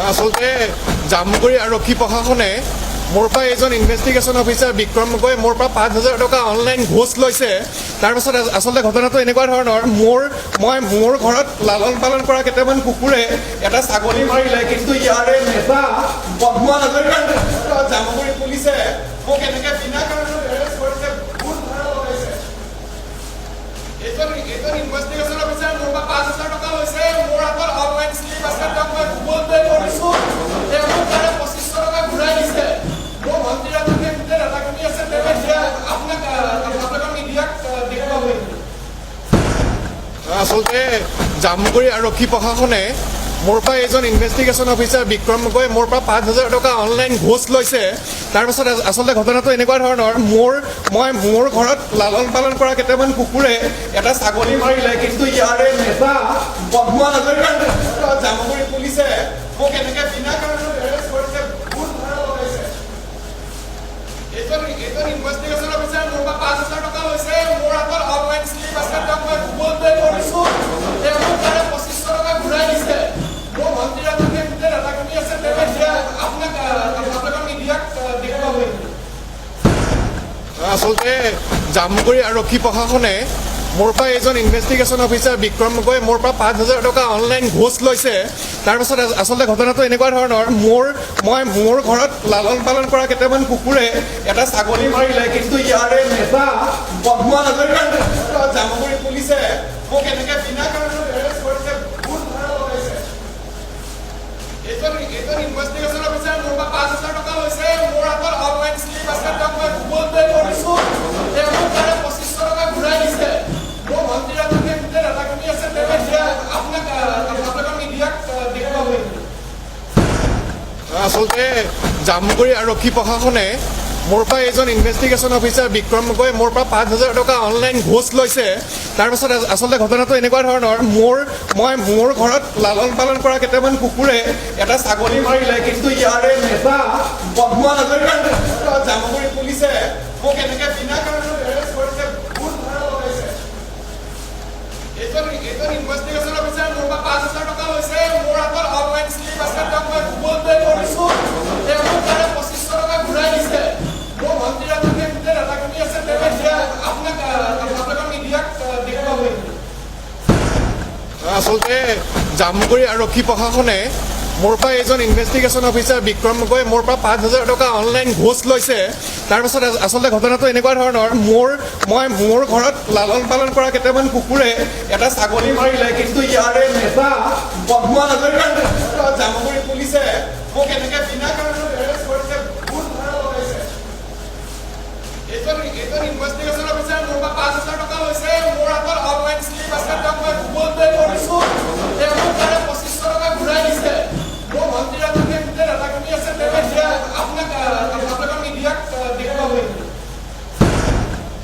আচলতে জামুগুৰি আৰক্ষী প্ৰশাসনে মোৰ পৰা এজন ইনভেষ্টিগেশ্যন অফিচাৰ বিক্ৰম গগৈ মোৰ পৰা 5,000 টকা অনলাইন ঘোষ লৈছে। তাৰপাছত আচলতে ঘটনাটো এনেকুৱা ধৰণৰ, মোৰ ঘৰত লালন পালন কৰা কেইটামান কুকুৰে এটা ছাগলী মাৰিলে, কিন্তু ইয়াৰে নেতা বৰ্তমান জামুগুৰি পুলিচে মোক এনেকৈ বিনা কাৰণত এৰেষ্ট কৰিছে, ভুল ধাৰা লগাইছে। এইজন ইনভেষ্টিগেশ্যন অফিচাৰ মোৰ পৰা 5,000 টকা লৈছে, মোৰ হাতত অনলাইন শ্লিপ আছে, তেওঁক মই গুগল পে' কৰিছোঁ, তেওঁ মোক তাৰে 2,500 টকা ঘূৰাই দিছে। মোৰ মন্ত্ৰীৰ গোটেই ডাটাখিনি আছে, তেওঁ এতিয়া আপোনাক মিডিয়াক দেখুৱাব। আচলতে জামুগুৰি আৰক্ষী প্ৰশাসনে মোৰ পৰা এজন ইনভেষ্টিগেশ্যন অফিচাৰ বিক্ৰম গগৈ মোৰ পৰা 5,000 টকা অনলাইন ঘোষ লৈছে। তাৰপাছত আচলতে ঘটনাটো এনেকুৱা ধৰণৰ, মোৰ ঘৰত লালন পালন কৰা কেইটামান কুকুৰে এটা ছাগলী মাৰিলে, কিন্তু ইয়াৰে নেতা বৰ্তমান জামুগুৰি পুলিচে মোক এনেকৈ বিনা কাৰণত এৰেষ্ট কৰিছে, ভুল ধাৰা লগাইছে। এইজন ইনভেষ্টিগেশ্যন অফিচাৰ মোৰ পৰা 5,000 টকা লৈছে, মোৰ হাতত অনলাইন শ্লিপ আছে, তেওঁক মই গুগল পে' কৰিছোঁ, তেওঁ মোক তাৰে 2,500 টকা ঘূৰাই দিছে। মোৰ মন্ত্ৰীৰ গোটেই ডাটাখিনি আছে, তেওঁ এতিয়া আপোনাক মিডিয়াক দেখুৱাব। আচলতে জামুগুৰি আৰক্ষী প্ৰশাসনে মোৰ পৰা এজন ইনভেষ্টিগেশ্যন অফিচাৰ বিক্ৰম গগৈ মোৰ পৰা 5,000 টকা অনলাইন ঘোষ লৈছে। তাৰপাছত আচলতে ঘটনাটো এনেকুৱা ধৰণৰ, মোৰ ঘৰত লালন পালন কৰা কেইটামান কুকুৰে এটা ছাগলী মাৰিলে, কিন্তু ইয়াৰে নেতা বৰ্তমান জামুগুৰি পুলিচে মোক এনেকৈ বিনা কাৰণত এৰেষ্ট কৰিছে, ভুল ধাৰা লগাইছে। এইজন ইনভেষ্টিগেশ্যন অফিচাৰ মোৰ পৰা 5,000 টকা লৈছে, মোৰ হাতত অনলাইন শ্লিপ আছে, তেওঁক মই গুগল পে' কৰিছোঁ, তেওঁ মোক তাৰে 2,500 টকা ঘূৰাই দিছে। মোৰ মন্ত্ৰীৰ গোটেই ডাটাখিনি আছে, তেওঁ এতিয়া আপোনাক মিডিয়াক দেখুৱাব। আচলতে জামুগুৰি আৰক্ষী প্ৰশাসনে মোৰ পৰা এজন ইনভেষ্টিগেশ্যন অফিচাৰ বিক্ৰম গগৈ মোৰ পৰা 5,000 টকা অনলাইন ঘোষ লৈছে। তাৰপাছত আচলতে ঘটনাটো এনেকুৱা ধৰণৰ, মোৰ ঘৰত লালন পালন কৰা কেইটামান কুকুৰে এটা ছাগলী মাৰিলে, কিন্তু ইয়াৰে নেতা বৰ্তমান জামুগুৰি পুলিচে মোক এনেকৈ বিনা কাৰণত এৰেষ্ট কৰিছে, ভুল ধাৰা লগাইছে। এইজন ইনভেষ্টিগেশ্যন অফিচাৰ মোৰ পৰা 5,000 টকা লৈছে, মোৰ হাতত অনলাইন শ্লিপ আছে, তেওঁক মই গুগল পে' কৰিছোঁ, তেওঁ মোক তাৰে 2,500 টকা ঘূৰাই দিছে। মোৰ মন্ত্ৰীৰ গোটেই ডাটাখিনি আছে, তেওঁ এতিয়া আপোনাক মিডিয়াক দেখুৱাব। আচলতে জামুগুৰি আৰক্ষী প্ৰশাসনে মোৰ পৰা এজন ইনভেষ্টিগেশ্যন অফিচাৰ বিক্ৰম গগৈ মোৰ পৰা 5,000 টকা অনলাইন ঘোষ লৈছে। তাৰপাছত আচলতে ঘটনাটো এনেকুৱা ধৰণৰ, মোৰ ঘৰত লালন পালন কৰা কেইটামান কুকুৰে এটা ছাগলী মাৰিলে, কিন্তু ইয়াৰে নেতা বৰ্তমান জামুগুৰি পুলিচে মোক এনেকৈ বিনা কাৰণত এৰেষ্ট কৰিছে, ভুল ধাৰা লগাইছে। এইজন ইনভেষ্টিগেশ্যন অফিচাৰ মোৰ পৰা 5,000 টকা লৈছে, মোৰ হাতত অনলাইন শ্লিপ আছে, তেওঁক